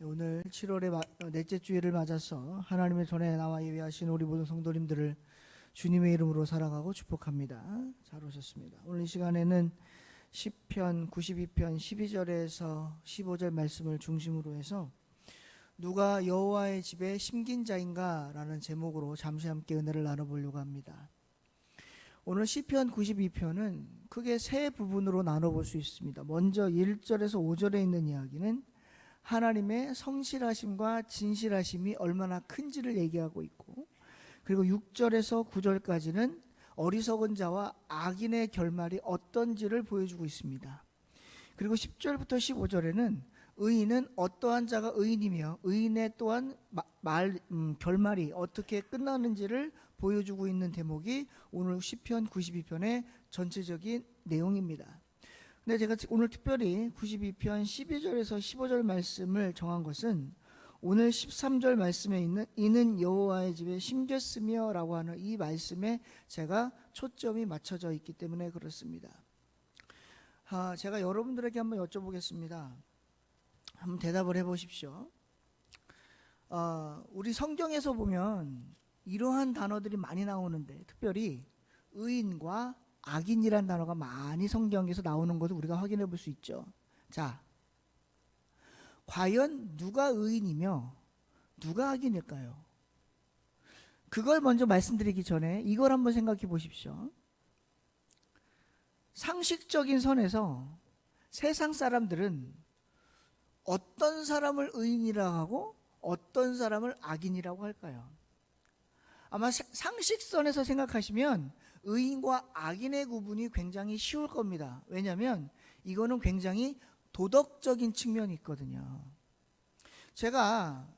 오늘 7월의 넷째 주일을 맞아서 하나님의 전에 나와 예배하신 우리 모든 성도님들을 주님의 이름으로 사랑하고 축복합니다. 잘 오셨습니다. 오늘 이 시간에는 시편 92편 12절에서 15절 말씀을 중심으로 해서 누가 여호와의 집에 심긴 자인가 라는 제목으로 잠시 함께 은혜를 나눠보려고 합니다. 오늘 시편 92편은 크게 세 부분으로 나눠볼 수 있습니다. 먼저 1절에서 5절에 있는 이야기는 하나님의 성실하심과 진실하심이 얼마나 큰지를 얘기하고 있고, 그리고 6절에서 9절까지는 어리석은 자와 악인의 결말이 어떤지를 보여주고 있습니다. 그리고 10절부터 15절에는 의인은 어떠한 자가 의인이며 의인의 또한 결말이 어떻게 끝나는지를 보여주고 있는 대목이 오늘 시편 92편의 전체적인 내용입니다. 근데 제가 오늘 특별히 92편 12절에서 15절 말씀을 정한 것은 오늘 13절 말씀에 있는 이는 여호와의 집에 심겼으며 라고 하는 이 말씀에 제가 초점이 맞춰져 있기 때문에 그렇습니다. 제가 여러분들에게 한번 여쭤보겠습니다. 한번 대답을 해보십시오. 우리 성경에서 보면 이러한 단어들이 많이 나오는데, 특별히 의인과 악인이란 단어가 많이 성경에서 나오는 것을 우리가 확인해 볼 수 있죠. 자, 과연 누가 의인이며 누가 악인일까요? 그걸 먼저 말씀드리기 전에 이걸 한번 생각해 보십시오. 상식적인 선에서 세상 사람들은 어떤 사람을 의인이라고 하고 어떤 사람을 악인이라고 할까요? 아마 상식선에서 생각하시면 의인과 악인의 구분이 굉장히 쉬울 겁니다. 왜냐하면 이거는 굉장히 도덕적인 측면이 있거든요. 제가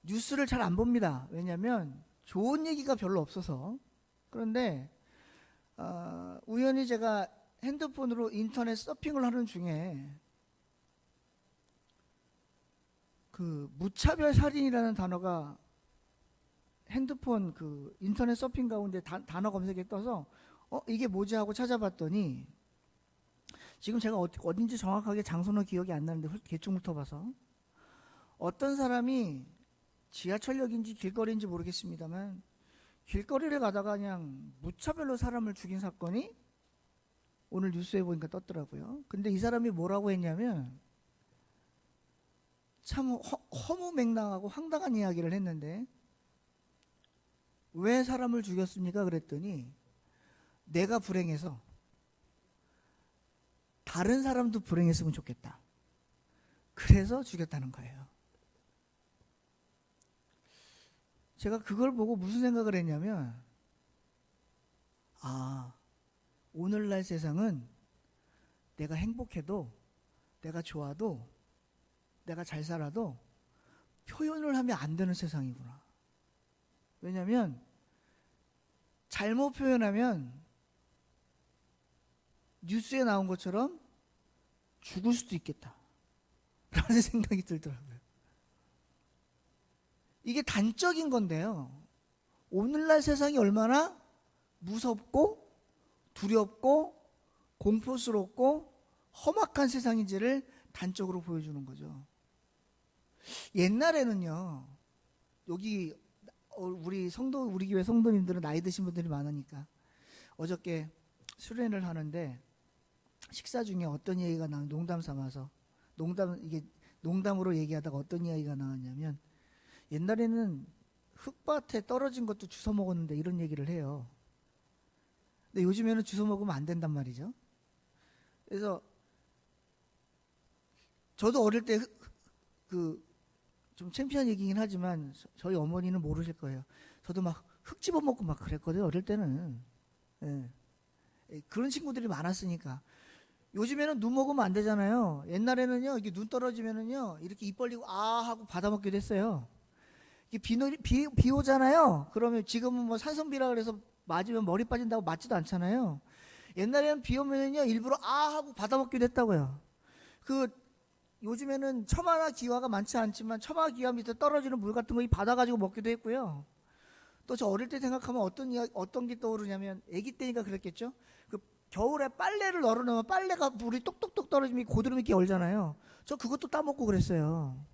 뉴스를 잘 안 봅니다. 왜냐하면 좋은 얘기가 별로 없어서. 그런데 우연히 제가 핸드폰으로 인터넷 서핑을 하는 중에 그 무차별 살인이라는 단어가 핸드폰 그 인터넷 서핑 가운데 단어 검색에 떠서 이게 뭐지 하고 찾아봤더니, 지금 제가 어딘지 정확하게 장소는 기억이 안 나는데 대충 훑어봐서 어떤 사람이 지하철역인지 길거리인지 모르겠습니다만 길거리를 가다가 그냥 무차별로 사람을 죽인 사건이 오늘 뉴스에 보니까 떴더라고요. 근데 이 사람이 뭐라고 했냐면 참 허무맹랑하고 황당한 이야기를 했는데, 왜 사람을 죽였습니까? 그랬더니 내가 불행해서 다른 사람도 불행했으면 좋겠다. 그래서 죽였다는 거예요. 제가 그걸 보고 무슨 생각을 했냐면, 오늘날 세상은 내가 행복해도, 내가 좋아도, 내가 잘 살아도 표현을 하면 안 되는 세상이구나. 왜냐하면 잘못 표현하면 뉴스에 나온 것처럼 죽을 수도 있겠다 라는 생각이 들더라고요. 이게 단적인 건데요, 오늘날 세상이 얼마나 무섭고 두렵고 공포스럽고 험악한 세상인지를 단적으로 보여주는 거죠. 옛날에는요, 여기 우리 교회 성도님들은 나이 드신 분들이 많으니까 어저께 수련을 하는데 식사 중에 어떤 얘기가 나오면 농담 삼아서 농담으로 얘기하다가 어떤 이야기가 나왔냐면, 옛날에는 흙밭에 떨어진 것도 주워 먹었는데 이런 얘기를 해요. 근데 요즘에는 주워 먹으면 안 된단 말이죠. 그래서 저도 어릴 때 좀 창피한 얘기긴 하지만 저희 어머니는 모르실 거예요. 저도 막 흙 집어먹고 막 그랬거든요, 어릴 때는. 예. 그런 친구들이 많았으니까. 요즘에는 눈 먹으면 안 되잖아요. 옛날에는요, 이게 눈 떨어지면은요, 이렇게 입 벌리고 하고 받아먹기도 했어요. 이게 비 오잖아요. 그러면 지금은 뭐 산성비라 그래서 맞으면 머리 빠진다고 맞지도 않잖아요. 옛날에는 비 오면은요, 일부러 하고 받아먹기도 했다고요. 요즘에는 첨화나 기와가 많지 않지만 첨화 기와 밑에 떨어지는 물 같은 거 받아가지고 먹기도 했고요. 또 저 어릴 때 생각하면 어떤 게 떠오르냐면, 아기 때니까 그랬겠죠. 겨울에 빨래를 널어놓으면 빨래가 물이 똑똑똑 떨어지면 고드름 있게 얼잖아요. 저 그것도 따먹고 그랬어요.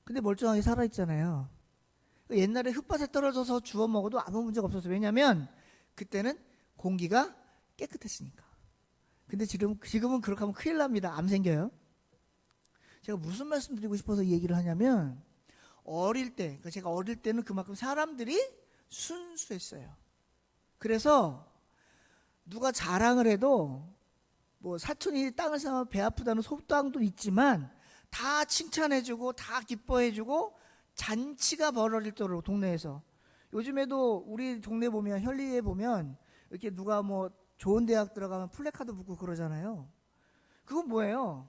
근데 멀쩡하게 살아있잖아요. 옛날에 흙밭에 떨어져서 주워 먹어도 아무 문제가 없었어요. 왜냐하면 그때는 공기가 깨끗했으니까. 근데 지금은 그렇게 하면 큰일 납니다. 암 생겨요. 제가 무슨 말씀 드리고 싶어서 이 얘기를 하냐면, 어릴 때, 그러니까 제가 어릴 때는 그만큼 사람들이 순수했어요. 그래서 누가 자랑을 해도 뭐 사촌이 땅을 사면 배 아프다는 속담도 있지만 다 칭찬해주고 다 기뻐해주고 잔치가 벌어질 정도로 동네에서. 요즘에도 우리 동네 보면, 현리에 보면 이렇게 누가 뭐 좋은 대학 들어가면 플래카드 붙고 그러잖아요. 그건 뭐예요?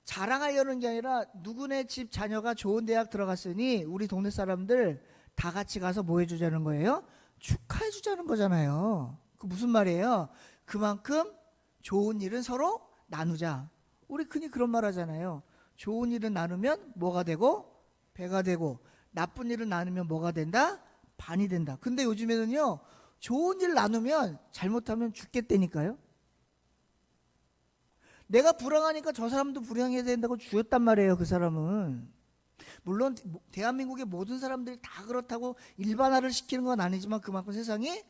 자랑하려는 게 아니라 누구네 집 자녀가 좋은 대학 들어갔으니 우리 동네 사람들 다 같이 가서 뭐 해주자는 거예요? 축하해주자는 거잖아요. 그 무슨 말이에요? 그만큼 좋은 일은 서로 나누자. 우리 흔히 그런 말 하잖아요. 좋은 일은 나누면 뭐가 되고 배가 되고, 나쁜 일을 나누면 뭐가 된다? 반이 된다. 근데 요즘에는요, 좋은 일 나누면 잘못하면 죽겠다니까요. 내가 불행하니까 저 사람도 불행해야 된다고 죽였단 말이에요. 그 사람은. 물론 대한민국의 모든 사람들이 다 그렇다고 일반화를 시키는 건 아니지만 그만큼 세상이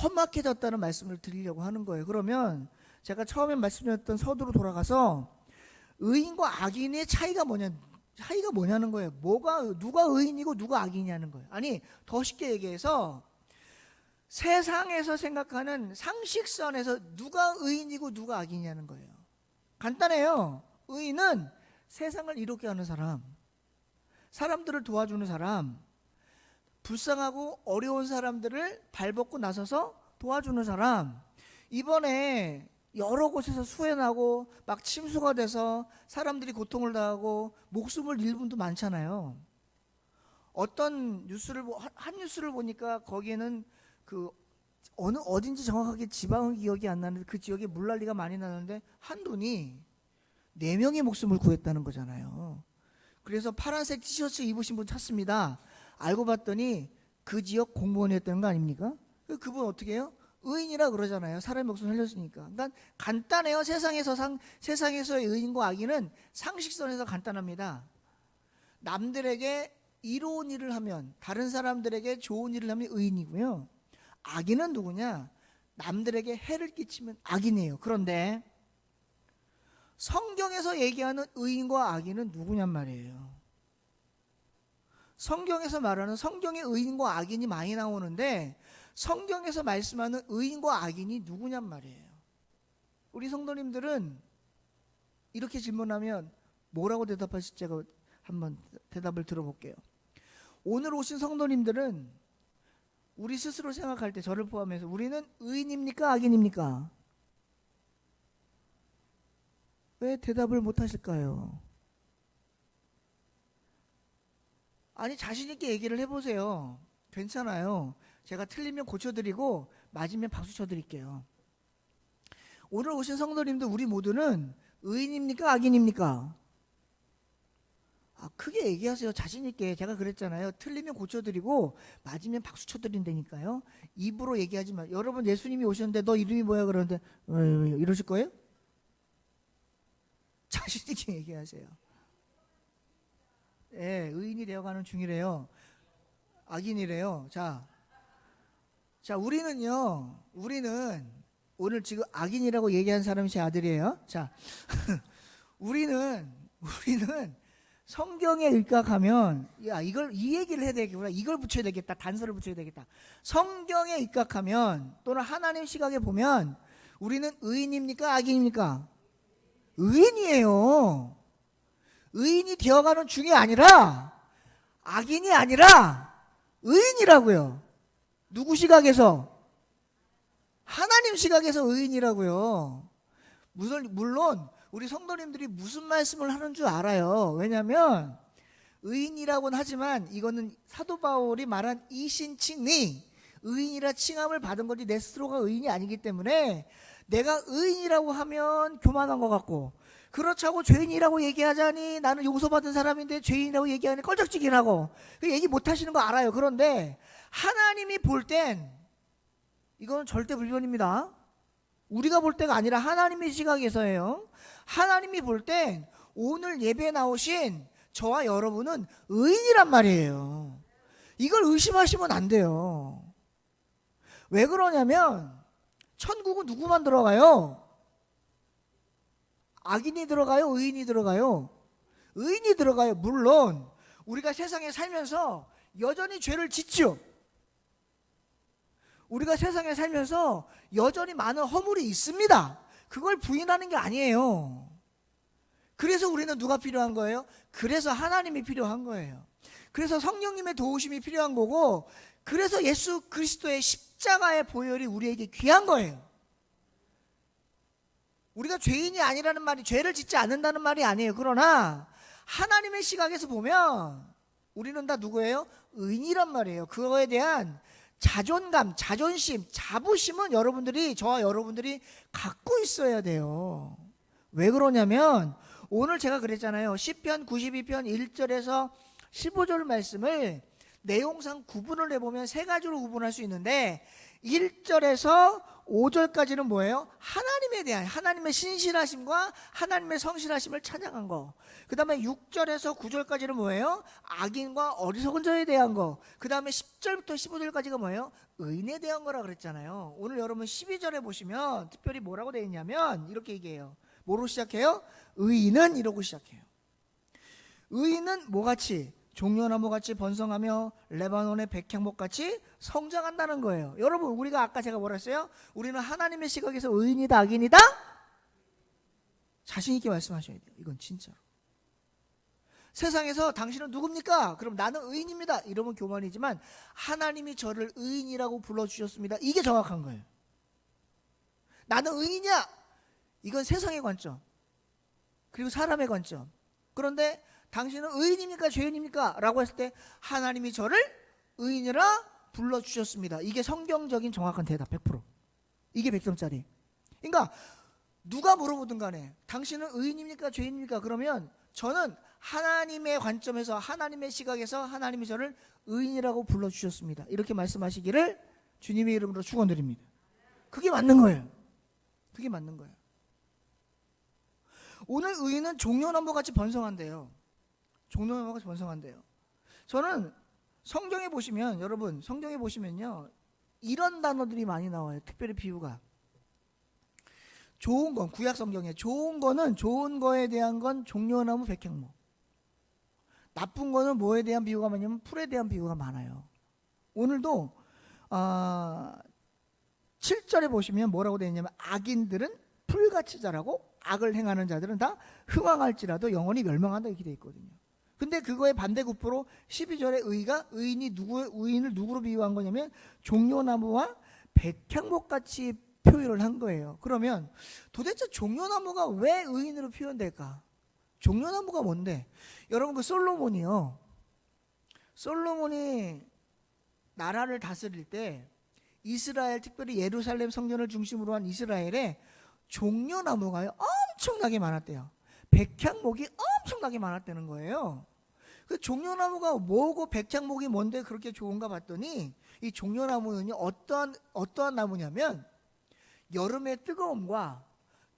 험악해졌다는 말씀을 드리려고 하는 거예요. 그러면 제가 처음에 말씀드렸던 서두로 돌아가서 의인과 악인의 차이가 뭐냐는 거예요. 누가 의인이고 누가 악인이냐는 거예요. 아니, 더 쉽게 얘기해서 세상에서 생각하는 상식선에서 누가 의인이고 누가 악인이냐는 거예요. 간단해요. 의인은 세상을 이롭게 하는 사람, 사람들을 도와주는 사람, 불쌍하고 어려운 사람들을 발벗고 나서서 도와주는 사람. 이번에 여러 곳에서 수해나고 막 침수가 돼서 사람들이 고통을 당하고 목숨을 잃은 분도 많잖아요. 어떤 한 뉴스를 보니까 거기에는 그 어딘지 정확하게 지방은 기억이 안 나는데 그 지역에 물난리가 많이 나는데 한 분이 4명의 목숨을 구했다는 거잖아요. 그래서 파란색 티셔츠 입으신 분 찾습니다. 알고 봤더니 그 지역 공무원이었다는 거 아닙니까? 그분 어떻게 해요? 의인이라 그러잖아요. 사람의 목숨을 살렸으니까. 그러니까 간단해요. 세상에서의 의인과 악인은 상식선에서 간단합니다. 남들에게 이로운 일을 하면, 다른 사람들에게 좋은 일을 하면 의인이고요. 악인은 누구냐? 남들에게 해를 끼치면 악인이에요. 그런데 성경에서 얘기하는 의인과 악인은 누구냔 말이에요. 성경에서 말하는, 성경의 의인과 악인이 많이 나오는데 성경에서 말씀하는 의인과 악인이 누구냔 말이에요. 우리 성도님들은 이렇게 질문하면 뭐라고 대답하실지 제가 한번 대답을 들어볼게요. 오늘 오신 성도님들은 우리 스스로 생각할 때, 저를 포함해서 우리는 의인입니까? 악인입니까? 왜 대답을 못 하실까요? 아니, 자신 있게 얘기를 해보세요. 괜찮아요. 제가 틀리면 고쳐드리고 맞으면 박수 쳐드릴게요. 오늘 오신 성도님들 우리 모두는 의인입니까? 악인입니까? 크게 얘기하세요. 자신 있게. 제가 그랬잖아요. 틀리면 고쳐드리고 맞으면 박수 쳐드린다니까요. 입으로 얘기하지 마. 여러분, 예수님이 오셨는데 너 이름이 뭐야? 그러는데 이러실 거예요? 자신 있게 얘기하세요. 예, 의인이 되어가는 중이래요. 악인이래요. 자, 우리는 오늘 지금 악인이라고 얘기한 사람이 제 아들이에요. 자, 우리는 성경에 입각하면, 이 얘기를 해야 되겠구나. 이걸 붙여야 되겠다. 단서를 붙여야 되겠다. 성경에 입각하면, 또는 하나님 시각에 보면, 우리는 의인입니까? 악인입니까? 의인이에요. 의인이 되어가는 중이 아니라, 악인이 아니라, 의인이라고요. 누구 시각에서? 하나님 시각에서 의인이라고요. 물론 우리 성도님들이 무슨 말씀을 하는 줄 알아요. 왜냐하면 의인이라고는 하지만 이거는 사도 바울이 말한 이신칭의, 의인이라 칭함을 받은 거지 내 스스로가 의인이 아니기 때문에 내가 의인이라고 하면 교만한 것 같고, 그렇다고 죄인이라고 얘기하자니 나는 용서받은 사람인데 죄인이라고 얘기하니 껄쩍지긴 하고, 그 얘기 못 하시는 거 알아요. 그런데 하나님이 볼 땐 이건 절대 불변입니다. 우리가 볼 때가 아니라 하나님의 시각에서예요. 하나님이 볼 땐 오늘 예배에 나오신 저와 여러분은 의인이란 말이에요. 이걸 의심하시면 안 돼요. 왜 그러냐면 천국은 누구만 들어가요? 악인이 들어가요? 의인이 들어가요? 의인이 들어가요. 물론 우리가 세상에 살면서 여전히 죄를 짓죠. 우리가 세상에 살면서 여전히 많은 허물이 있습니다. 그걸 부인하는 게 아니에요. 그래서 우리는 누가 필요한 거예요? 그래서 하나님이 필요한 거예요. 그래서 성령님의 도우심이 필요한 거고, 그래서 예수 그리스도의 십자가의 보혈이 우리에게 귀한 거예요. 우리가 죄인이 아니라는 말이 죄를 짓지 않는다는 말이 아니에요. 그러나 하나님의 시각에서 보면 우리는 다 누구예요? 의인이란 말이에요. 그거에 대한 자존감, 자존심, 자부심은 여러분들이, 저와 여러분들이 갖고 있어야 돼요. 왜 그러냐면 오늘 제가 그랬잖아요. 시편 92편 1절에서 15절 말씀을 내용상 구분을 해보면 세 가지로 구분할 수 있는데, 1절에서 5절까지는 뭐예요? 하나님에 대한, 하나님의 신실하심과 하나님의 성실하심을 찬양한 거. 그 다음에 6절에서 9절까지는 뭐예요? 악인과 어리석은 자에 대한 거. 그 다음에 10절부터 15절까지가 뭐예요? 의인에 대한 거라 그랬잖아요. 오늘 여러분 12절에 보시면 특별히 뭐라고 되어 있냐면 이렇게 얘기해요. 뭐로 시작해요? 의인은 이러고 시작해요. 의인은 뭐같이? 종려나무같이 번성하며 레바논의 백향목같이 성장한다는 거예요. 여러분, 우리가 아까 제가 뭐라 했어요? 우리는 하나님의 시각에서 의인이다 악인이다? 자신 있게 말씀하셔야 돼요. 이건 진짜로. 세상에서 당신은 누굽니까? 그럼 나는 의인입니다. 이러면 교만이지만 하나님이 저를 의인이라고 불러주셨습니다. 이게 정확한 거예요. 나는 의인이야. 이건 세상의 관점, 그리고 사람의 관점. 그런데 당신은 의인입니까? 죄인입니까? 라고 했을 때 하나님이 저를 의인이라 불러주셨습니다. 이게 성경적인 정확한 대답 100%. 이게 100점짜리. 그러니까 누가 물어보든 간에 당신은 의인입니까? 죄인입니까? 그러면 저는 하나님의 관점에서, 하나님의 시각에서 하나님이 저를 의인이라고 불러주셨습니다. 이렇게 말씀하시기를 주님의 이름으로 축원드립니다. 그게 맞는 거예요. 그게 맞는 거예요. 오늘 의인은 종려나무같이 번성한대요. 종려나무같이 번성한대요. 저는 성경에 보시면, 여러분 성경에 보시면요, 이런 단어들이 많이 나와요. 특별히 비유가. 좋은 건, 구약 성경에 좋은 거는, 좋은 거에 대한 건 종려나무 백향목. 나쁜 거는 뭐에 대한 비유가 많냐면 풀에 대한 비유가 많아요. 오늘도 7절에 보시면 뭐라고 되어 있냐면 악인들은 풀같이 자라고 악을 행하는 자들은 다 흥황할지라도 영원히 멸망한다, 이렇게 되어 있거든요. 근데 그거의 반대급부로 12절에 의인을 누구로 비유한 거냐면 종려나무와 백향목같이 표현을 한 거예요. 그러면 도대체 종려나무가 왜 의인으로 표현될까? 종려나무가 뭔데? 여러분, 그 솔로몬이 나라를 다스릴 때 이스라엘, 특별히 예루살렘 성전을 중심으로 한 이스라엘에 종려나무가 엄청나게 많았대요. 백향목이 엄청나게 많았다는 거예요. 그 종려나무가 뭐고 백향목이 뭔데 그렇게 좋은가 봤더니, 이 종려나무는요, 어떠한 나무냐면 여름의 뜨거움과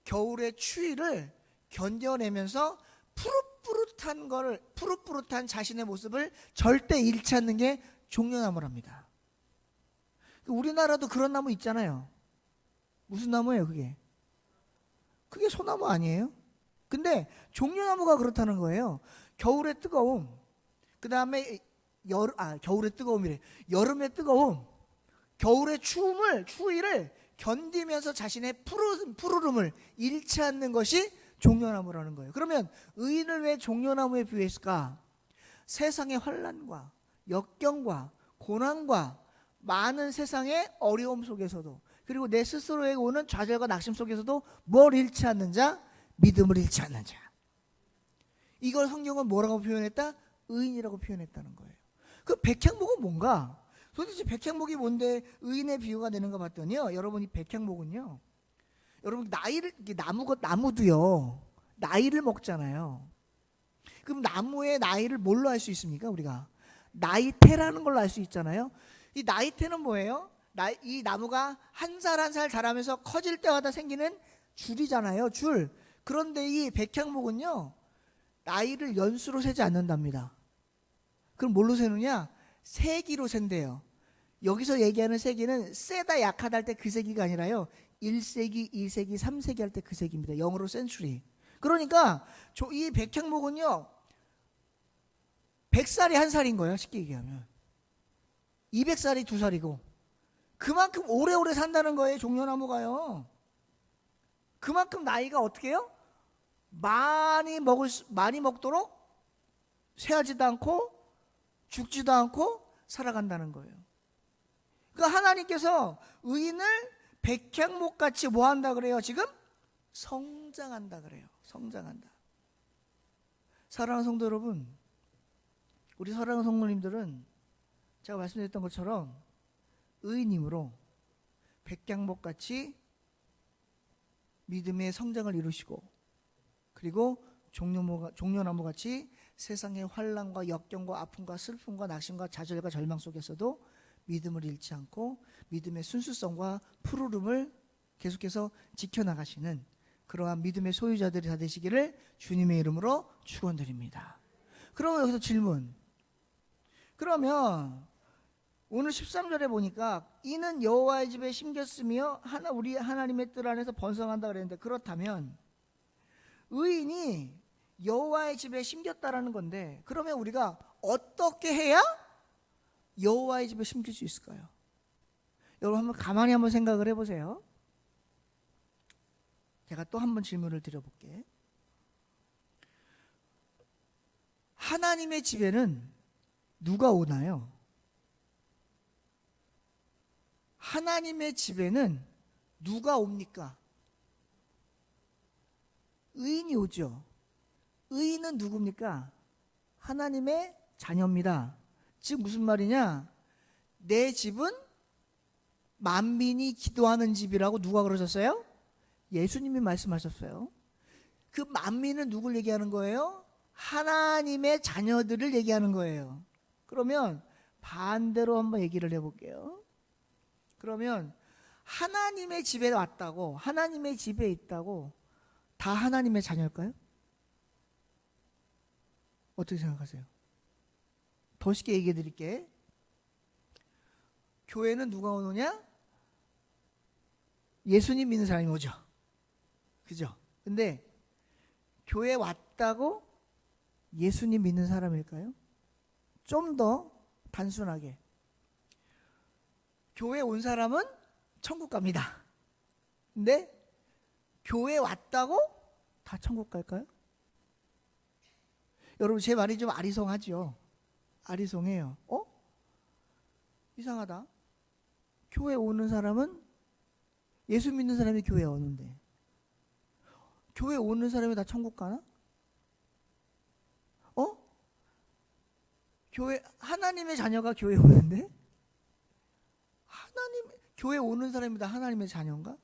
겨울의 추위를 견뎌내면서 푸릇푸릇한 자신의 모습을 절대 잃지 않는 게 종려나무랍니다. 우리나라도 그런 나무 있잖아요. 무슨 나무예요 그게? 그게 소나무 아니에요? 근데 종려나무가 그렇다는 거예요. 겨울의 뜨거움, 그 다음에 겨울의 뜨거움이래. 여름의 뜨거움, 겨울의 추위를 견디면서 자신의 푸르름을 잃지 않는 것이 종려나무라는 거예요. 그러면 의인을 왜 종려나무에 비유했을까? 세상의 환난과 역경과 고난과 많은 세상의 어려움 속에서도, 그리고 내 스스로에게 오는 좌절과 낙심 속에서도 뭘 잃지 않는 자? 믿음을 잃지 않는 자. 이걸 성경은 뭐라고 표현했다? 의인이라고 표현했다는 거예요. 그 백향목은 뭔가? 도대체 백향목이 뭔데 의인의 비유가 되는가 봤더니요, 여러분, 이 백향목은요, 여러분 나무도요 나이를 먹잖아요. 그럼 나무의 나이를 뭘로 알 수 있습니까? 우리가 나이테라는 걸로 알 수 있잖아요. 이 나이테는 뭐예요? 이 나무가 한 살 한 살 자라면서 커질 때마다 생기는 줄이잖아요, 줄. 그런데 이 백향목은요, 나이를 연수로 세지 않는답니다. 그럼 뭘로 세느냐? 세기로 센대요. 여기서 얘기하는 세기는 세다 약하다 할 때 그 세기가 아니라요, 1세기, 2세기, 3세기 할 때 그 세기입니다. 영어로 센츄리. 그러니까 이 백향목은요 100살이 한 살인 거예요. 쉽게 얘기하면 200살이 두 살이고, 그만큼 오래오래 산다는 거예요. 종려나무가요. 그만큼 나이가 어떻게 해요? 많이 먹도록 쇠하지도 않고 죽지도 않고 살아간다는 거예요. 그러니까 하나님께서 의인을 백향목같이 뭐 한다 그래요? 지금 성장한다 그래요. 성장한다. 사랑하는 성도 여러분, 우리 사랑하는 성도님들은 제가 말씀드렸던 것처럼 의인님으로 백향목같이 믿음의 성장을 이루시고, 그리고 종려나무같이 세상의 환난과 역경과 아픔과 슬픔과 낙심과 좌절과 절망 속에서도 믿음을 잃지 않고 믿음의 순수성과 푸르름을 계속해서 지켜나가시는 그러한 믿음의 소유자들이 다 되시기를 주님의 이름으로 축원드립니다. 그러면 여기서 질문. 그러면 오늘 13절에 보니까 이는 여호와의 집에 심겼으며 우리 하나님의 뜰 안에서 번성한다 그랬는데, 그렇다면 의인이 여호와의 집에 심겼다라는 건데, 그러면 우리가 어떻게 해야 여호와의 집에 심길 수 있을까요? 여러분 한번 가만히 한번 생각을 해보세요. 제가 또 한번 질문을 드려볼게. 하나님의 집에는 누가 오나요? 하나님의 집에는 누가 옵니까? 의인이 오죠. 의인은 누굽니까? 하나님의 자녀입니다. 즉 무슨 말이냐? 내 집은 만민이 기도하는 집이라고 누가 그러셨어요? 예수님이 말씀하셨어요. 그 만민은 누굴 얘기하는 거예요? 하나님의 자녀들을 얘기하는 거예요. 그러면 반대로 한번 얘기를 해볼게요. 그러면 하나님의 집에 왔다고, 하나님의 집에 있다고 다 하나님의 자녀일까요? 어떻게 생각하세요? 더 쉽게 얘기해 드릴게. 교회는 누가 오느냐? 예수님 믿는 사람이 오죠. 그죠? 근데 교회 왔다고 예수님 믿는 사람일까요? 좀 더 단순하게, 교회 온 사람은 천국 갑니다. 근데 교회 왔다고 다 천국 갈까요? 여러분 제 말이 좀 아리송하죠? 아리송해요. 이상하다. 교회 오는 사람은, 예수 믿는 사람이 교회 오는데 교회 오는 사람이 다 천국 가나? 교회, 하나님의 자녀가 교회 오는데 교회 오는 사람이 다 하나님의 자녀인가?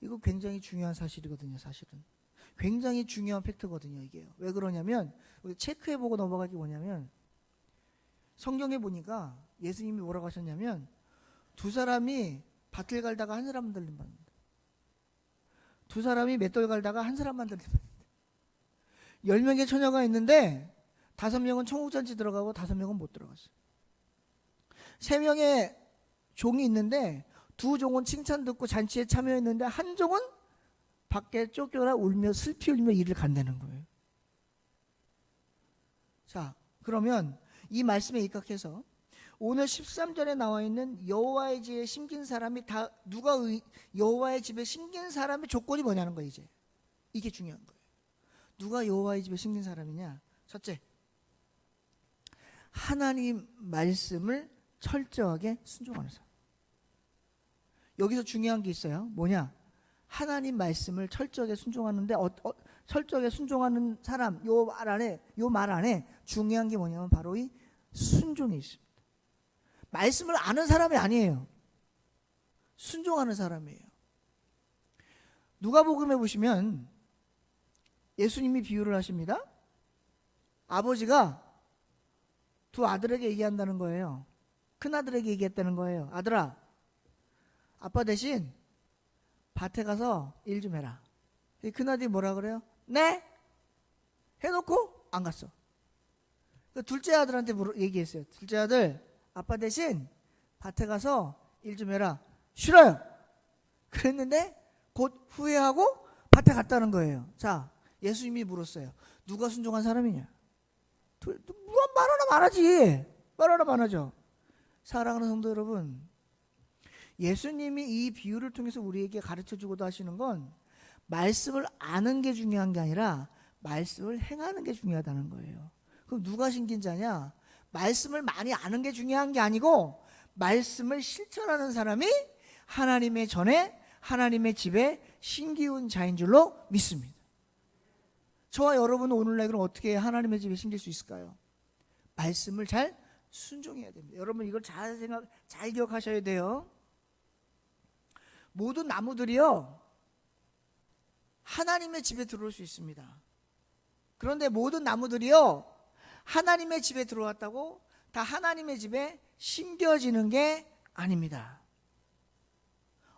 이거 굉장히 중요한 사실이거든요. 사실은 굉장히 중요한 팩트거든요. 이게요. 왜 그러냐면, 우리 체크해보고 넘어갈 게 뭐냐면, 성경에 보니까 예수님이 뭐라고 하셨냐면, 두 사람이 밭을 갈다가 한 사람만 들림받는다. 두 사람이 맷돌 갈다가 한 사람만 들림받는다. 10명의 처녀가 있는데 5명은 청국잔치 들어가고 5명은 못 들어갔어요. 3명의 종이 있는데 2 종은 칭찬 듣고 잔치에 참여했는데 1 종은 밖에 쫓겨나 울며 슬피 울며 이를 간다는 거예요. 자, 그러면 이 말씀에 입각해서 오늘 13절에 나와 있는 여호와의 집에 심긴 사람이 다 누가 여호와의 집에 심긴 사람의 조건이 뭐냐는 거예요. 이제 이게 중요한 거예요. 누가 여호와의 집에 심긴 사람이냐? 첫째, 하나님 말씀을 철저하게 순종하는 사람. 여기서 중요한 게 있어요. 뭐냐? 하나님 말씀을 철저하게 순종하는데 철저하게 순종하는 사람, 요 말 안에 중요한 게 뭐냐면 바로 이 순종이 있습니다. 말씀을 아는 사람이 아니에요. 순종하는 사람이에요. 누가복음에 보시면 예수님이 비유를 하십니다. 아버지가 두 아들에게 얘기한다는 거예요. 큰 아들에게 얘기했다는 거예요. 아들아, 아빠 대신 밭에 가서 일 좀 해라. 큰 아들이 뭐라 그래요? 네? 해놓고 안 갔어. 그 둘째 아들한테 얘기했어요. 둘째 아들, 아빠 대신 밭에 가서 일 좀 해라. 싫어요. 그랬는데 곧 후회하고 밭에 갔다는 거예요. 자, 예수님이 물었어요. 누가 순종한 사람이냐? 말하나 말하지. 말하나 말하죠. 사랑하는 성도 여러분, 예수님이 이 비유를 통해서 우리에게 가르쳐주고도 하시는 건 말씀을 아는 게 중요한 게 아니라 말씀을 행하는 게 중요하다는 거예요. 그럼 누가 신긴 자냐? 말씀을 많이 아는 게 중요한 게 아니고 말씀을 실천하는 사람이 하나님의 전에 하나님의 집에 신기운 자인 줄로 믿습니다. 저와 여러분은 오늘날 그럼 어떻게 하나님의 집에 신길 수 있을까요? 말씀을 잘 순종해야 됩니다. 여러분 이걸 잘 기억하셔야 돼요. 모든 나무들이요 하나님의 집에 들어올 수 있습니다. 그런데 모든 나무들이요 하나님의 집에 들어왔다고 다 하나님의 집에 심겨지는 게 아닙니다.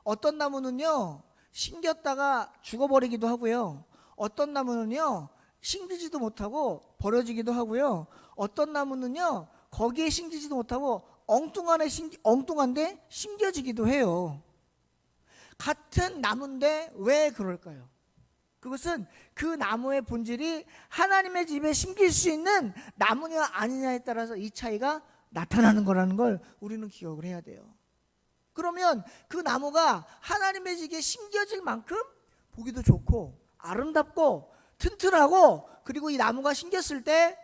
어떤 나무는요 심겼다가 죽어버리기도 하고요, 어떤 나무는요 심기지도 못하고 버려지기도 하고요, 어떤 나무는요 거기에 심기지도 못하고 엉뚱한데 심겨지기도 해요. 같은 나무인데 왜 그럴까요? 그것은 그 나무의 본질이 하나님의 집에 심길 수 있는 나무냐 아니냐에 따라서 이 차이가 나타나는 거라는 걸 우리는 기억을 해야 돼요. 그러면 그 나무가 하나님의 집에 심겨질 만큼 보기도 좋고 아름답고 튼튼하고, 그리고 이 나무가 심겼을 때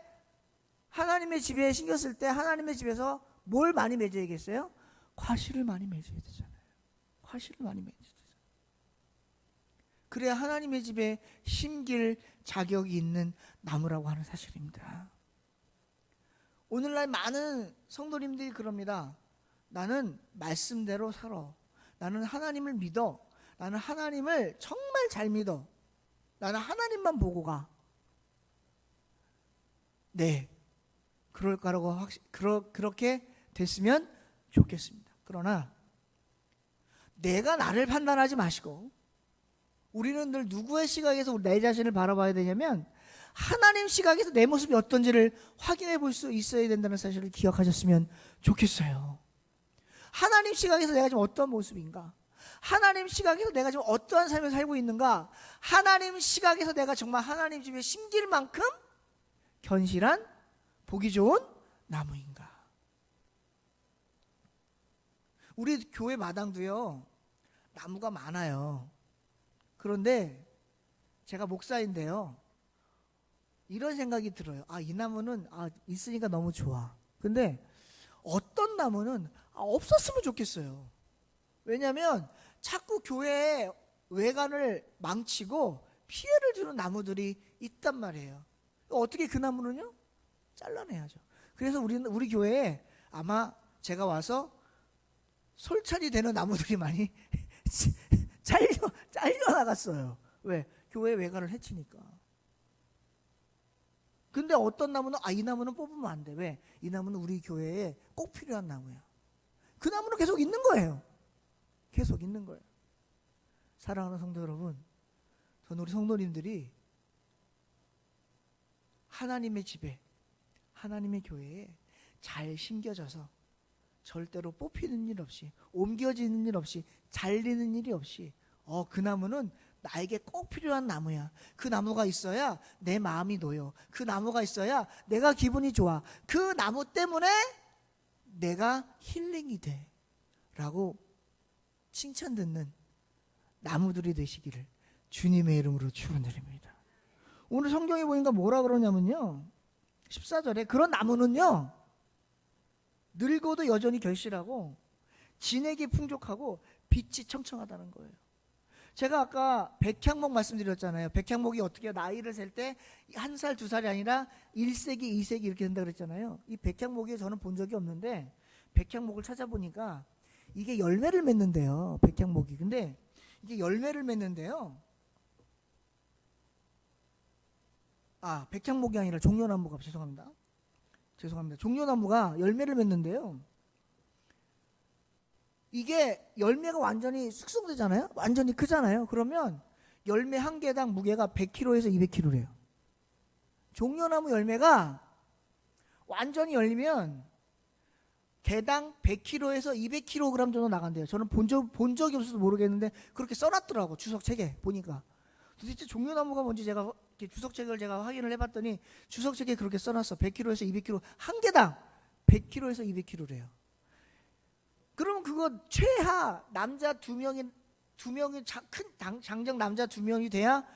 하나님의 집에 심겼을 때 하나님의 집에서 뭘 많이 맺어야겠어요? 과실을 많이 맺어야 되잖아요. 과실을 많이 맺어야 되잖아요. 그래야 하나님의 집에 심길 자격이 있는 나무라고 하는 사실입니다. 오늘날 많은 성도님들이 그럽니다. 나는 말씀대로 살아. 나는 하나님을 믿어. 나는 하나님을 정말 잘 믿어. 나는 하나님만 보고 가. 네, 그럴 거라고 그렇게 됐으면 좋겠습니다. 그러나 내가 나를 판단하지 마시고 우리는 늘 누구의 시각에서 내 자신을 바라봐야 되냐면 하나님 시각에서 내 모습이 어떤지를 확인해 볼 수 있어야 된다는 사실을 기억하셨으면 좋겠어요. 하나님 시각에서 내가 지금 어떤 모습인가? 하나님 시각에서 내가 지금 어떠한 삶을 살고 있는가? 하나님 시각에서 내가 정말 하나님 집에 심길 만큼 견실한 보기 좋은 나무인가? 우리 교회 마당도요 나무가 많아요. 그런데 제가 목사인데요 이런 생각이 들어요. 이 나무는 있으니까 너무 좋아. 근데 어떤 나무는 없었으면 좋겠어요. 왜냐하면 자꾸 교회의 외관을 망치고 피해를 주는 나무들이 있단 말이에요. 어떻게 그 나무는요? 잘라내야죠. 그래서 우리 교회에 아마 제가 와서 솔찬이 되는 나무들이 많이 잘려나갔어요. 왜? 교회 외관을 해치니까. 근데 어떤 나무는 이 나무는 뽑으면 안 돼. 왜? 이 나무는 우리 교회에 꼭 필요한 나무야. 그 나무는 계속 있는 거예요. 계속 있는 거예요. 사랑하는 성도 여러분, 저는 우리 성도님들이 하나님의 집에, 하나님의 교회에 잘 심겨져서 절대로 뽑히는 일 없이, 옮겨지는 일 없이, 잘리는 일이 없이 그 나무는 나에게 꼭 필요한 나무야. 그 나무가 있어야 내 마음이 놓여. 그 나무가 있어야 내가 기분이 좋아. 그 나무 때문에 내가 힐링이 돼 라고 칭찬 듣는 나무들이 되시기를 주님의 이름으로 축원드립니다. 오늘 성경에 보니까 뭐라 그러냐면요 14절에 그런 나무는요 늙어도 여전히 결실하고 진액이 풍족하고 빛이 청청하다는 거예요. 제가 아까 백향목 말씀드렸잖아요. 백향목이 어떻게 나이를 셀 때 1살, 2살이 아니라 1세기, 2세기 이렇게 된다 그랬잖아요. 이 백향목이 저는 본 적이 없는데 백향목을 찾아보니까 이게 열매를 맺는데요. 백향목이. 근데 이게 열매를 맺는데요. 백향목이 아니라 종려나무가 죄송합니다. 종려나무가 열매를 맺는데요. 이게 열매가 완전히 숙성되잖아요. 완전히 크잖아요. 그러면 열매 한 개당 무게가 100kg에서 200kg래요. 종려나무 열매가 완전히 열리면 개당 100kg에서 200kg 정도 나간대요. 저는 본 적이 없어서 모르겠는데 그렇게 써놨더라고, 주석책에 보니까. 도대체 종려나무가 뭔지 제가 주석책을 제가 확인을 해봤더니 주석책에 그렇게 써놨어. 100kg에서 200kg, 한 개당 100kg에서 200kg래요. 그러면 그거 최하 남자 두 명이 큰 장정 남자 2명이 돼야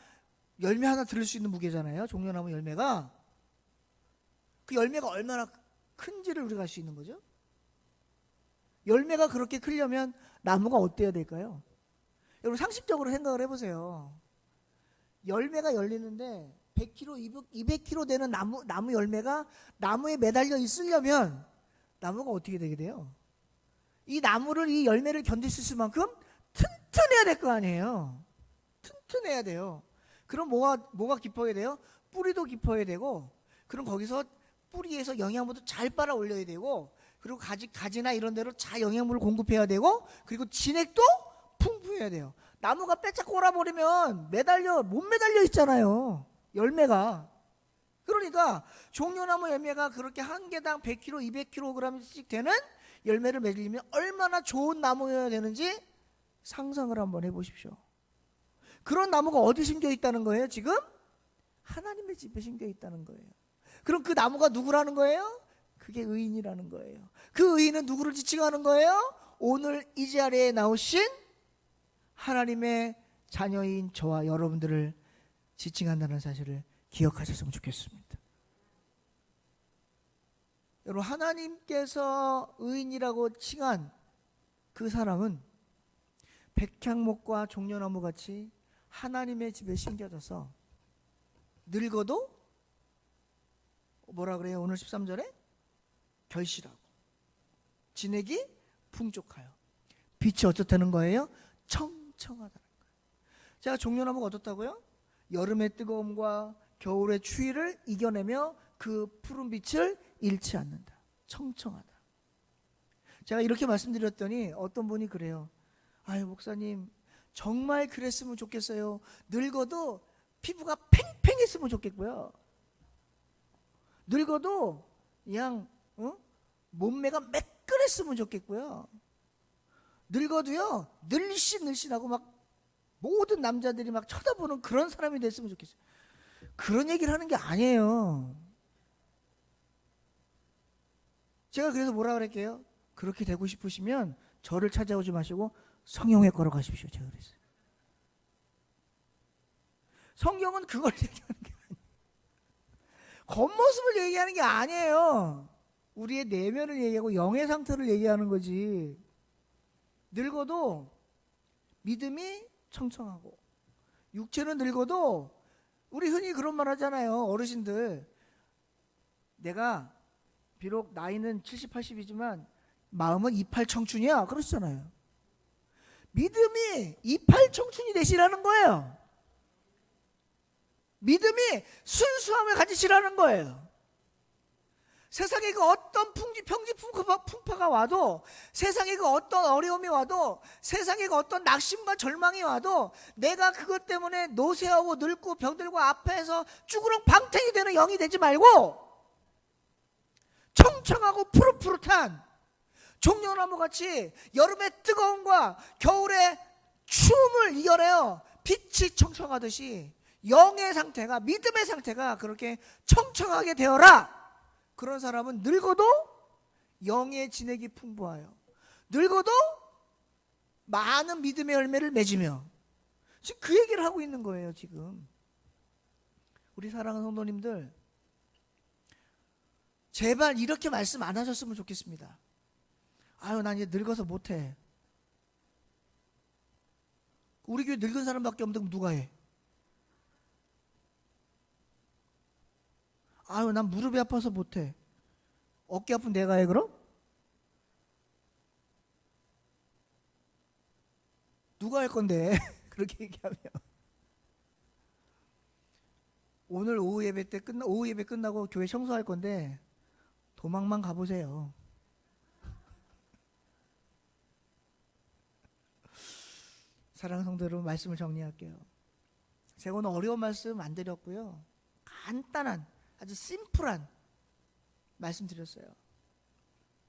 열매 하나 들을 수 있는 무게잖아요. 종려나무 열매가. 그 열매가 얼마나 큰지를 우리가 알 수 있는 거죠. 열매가 그렇게 크려면 나무가 어때야 될까요? 여러분 상식적으로 생각을 해보세요. 열매가 열리는데 100kg, 200kg 되는 나무 열매가 나무에 매달려 있으려면 나무가 어떻게 되게 돼요? 이 나무를, 이 열매를 견딜 수 있을 만큼 튼튼해야 될 거 아니에요. 튼튼해야 돼요. 그럼 뭐가 깊어야 돼요? 뿌리도 깊어야 되고, 그럼 거기서 뿌리에서 영양분도 잘 빨아 올려야 되고, 그리고 가지나 이런 데로 잘 영양분을 공급해야 되고, 그리고 진액도 풍부해야 돼요. 나무가 빼짝 꼬라버리면 못 매달려 있잖아요, 열매가. 그러니까 종려나무 열매가 그렇게 한 개당 100kg, 200kg씩 되는 열매를 맺으려면 얼마나 좋은 나무여야 되는지 상상을 한번 해보십시오. 그런 나무가 어디 심겨 있다는 거예요? 지금 하나님의 집에 심겨 있다는 거예요. 그럼 그 나무가 누구라는 거예요? 그게 의인이라는 거예요. 그 의인은 누구를 지칭하는 거예요? 오늘 이 자리에 나오신 하나님의 자녀인 저와 여러분들을 지칭한다는 사실을 기억하셨으면 좋겠습니다. 여러분, 하나님께서 의인이라고 칭한 그 사람은 백향목과 종려나무 같이 하나님의 집에 심겨져서 늙어도 뭐라 그래요? 오늘 13절에 결실하고 진액이 풍족하여 빛이 어떻다는 거예요? 청청하다는 거예요. 제가 종려나무가 어떻다고요? 여름의 뜨거움과 겨울의 추위를 이겨내며 그 푸른 빛을 잃지 않는다. 청청하다. 제가 이렇게 말씀드렸더니 어떤 분이 그래요. 아유, 목사님 정말 그랬으면 좋겠어요. 늙어도 피부가 팽팽했으면 좋겠고요. 늙어도 그냥 몸매가 매끈했으면 좋겠고요. 늙어도요 늘씬늘씬하고 막 모든 남자들이 막 쳐다보는 그런 사람이 됐으면 좋겠어요. 그런 얘기를 하는 게 아니에요. 제가 그래서 뭐라 그럴게요? 그렇게 되고 싶으시면 저를 찾아오지 마시고 성경외과로 가십시오. 제가 그랬어요. 성경은 그걸 얘기하는 게 아니에요. 겉모습을 얘기하는 게 아니에요. 우리의 내면을 얘기하고 영의 상태를 얘기하는 거지. 늙어도 믿음이 청청하고, 육체는 늙어도 우리 흔히 그런 말 하잖아요. 어르신들, 내가 비록 나이는 70, 80이지만 마음은 28 청춘이야 그러시잖아요. 믿음이 28 청춘이 되시라는 거예요. 믿음이 순수함을 가지시라는 거예요. 세상에 그 어떤 풍파가 와도, 세상에 그 어떤 어려움이 와도, 세상에 그 어떤 낙심과 절망이 와도 내가 그것 때문에 노쇠하고 늙고 병들고 앞에서 쭈그렁 방탱이 되는 영이 되지 말고 청청하고 푸릇푸릇한 종려나무 같이 여름의 뜨거움과 겨울의 추움을 이겨내어 빛이 청청하듯이 영의 상태가, 믿음의 상태가 그렇게 청청하게 되어라. 그런 사람은 늙어도 영의 진액이 풍부하여 늙어도 많은 믿음의 열매를 맺으며, 지금 그 얘기를 하고 있는 거예요. 지금 우리 사랑하는 성도님들, 제발 이렇게 말씀 안 하셨으면 좋겠습니다. 아유, 난 이제 늙어서 못해. 우리 교회 늙은 사람밖에 없는데 누가 해? 아유, 난 무릎이 아파서 못해. 어깨 아픈 내가 해 그럼? 누가 할 건데? 그렇게 얘기하면 오늘 오후 예배 끝나고 교회 청소할 건데 도망만 가보세요. 사랑하는 성도 여러분, 말씀을 정리할게요. 제가 오늘 어려운 말씀 안 드렸고요. 간단한 아주 심플한 말씀드렸어요.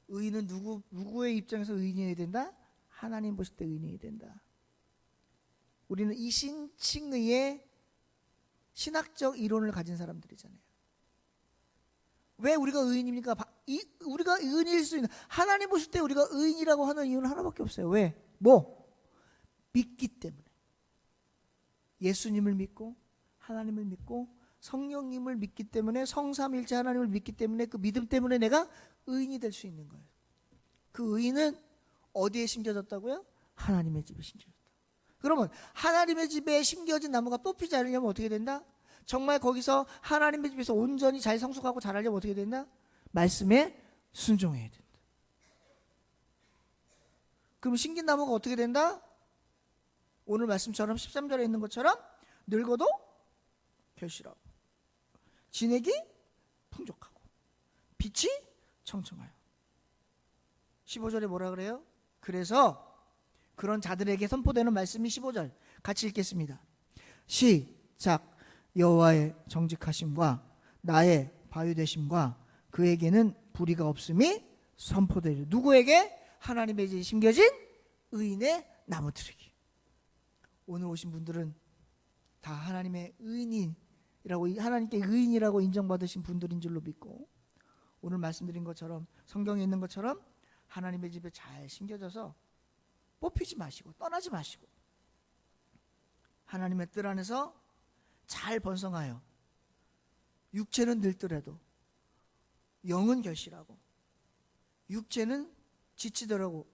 의인은 누구의 입장에서 의인이어야 된다? 하나님 보실 때 의인이어야 된다. 우리는 이신칭의의 신학적 이론을 가진 사람들이잖아요. 왜 우리가 의인입니까? 우리가 의인일 수 있는, 하나님 보실 때 우리가 의인이라고 하는 이유는 하나밖에 없어요. 왜? 믿기 때문에. 예수님을 믿고 하나님을 믿고 성령님을 믿기 때문에, 성삼일체 하나님을 믿기 때문에, 그 믿음 때문에 내가 의인이 될 수 있는 거예요. 그 의인은 어디에 심겨졌다고요? 하나님의 집에 심겨졌다. 그러면 하나님의 집에 심겨진 나무가 뽑히지 않으려면 어떻게 된다? 정말 거기서 하나님의 집에서 온전히 잘 성숙하고 자라려면 어떻게 된다? 말씀에 순종해야 된다. 그럼 심긴 나무가 어떻게 된다? 오늘 말씀처럼 13절에 있는 것처럼 늙어도 결실하고 진액이 풍족하고 빛이 청청하여. 15절에 뭐라 그래요? 그래서 그런 자들에게 선포되는 말씀이 15절 같이 읽겠습니다. 시작. 여호와의 정직하심과 나의 바유되심과 그에게는 불의가 없음이 선포되리라. 누구에게? 하나님의 집에 심겨진 의인의 나무들에게. 오늘 오신 분들은 다 하나님의 의인이라고, 하나님께 의인이라고 인정받으신 분들인 줄로 믿고, 오늘 말씀드린 것처럼 성경에 있는 것처럼 하나님의 집에 잘 심겨져서 뽑히지 마시고 떠나지 마시고 하나님의 뜰 안에서 잘 번성하여 육체는 늙더라도 영은 결실하고, 육체는 지치더라도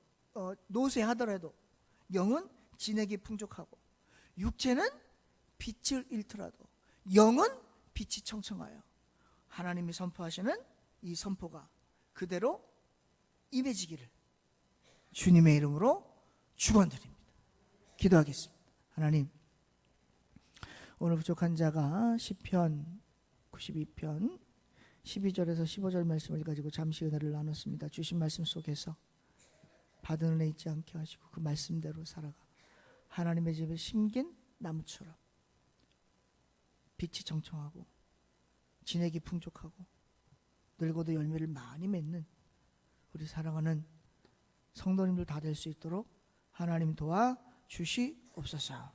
노쇠하더라도 영은 진액이 풍족하고, 육체는 빛을 잃더라도 영은 빛이 청청하여 하나님이 선포하시는 이 선포가 그대로 임해지기를 주님의 이름으로 축원드립니다. 기도하겠습니다. 하나님, 오늘 부족한 자가 시편 92편 12절에서 15절 말씀을 가지고 잠시 은혜를 나눴습니다. 주신 말씀 속에서 받은 은혜 잊지 않게 하시고 그 말씀대로 살아가 하나님의 집에 심긴 나무처럼 빛이 청청하고 진액이 풍족하고 늙어도 열매를 많이 맺는 우리 사랑하는 성도님들 다 될 수 있도록 하나님 도와 주시옵소서.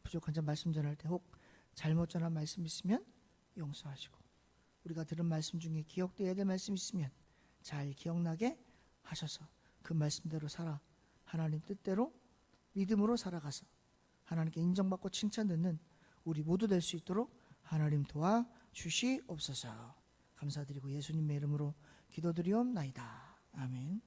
부족한 자 말씀 전할 때 혹 잘못 전한 말씀 있으면 용서하시고, 우리가 들은 말씀 중에 기억되어야 될 말씀 있으면 잘 기억나게 하셔서 그 말씀대로 살아 하나님 뜻대로 믿음으로 살아가서 하나님께 인정받고 칭찬 듣는 우리 모두 될 수 있도록 하나님 도와 주시옵소서. 감사드리고 예수님의 이름으로 기도드리옵나이다. 아멘.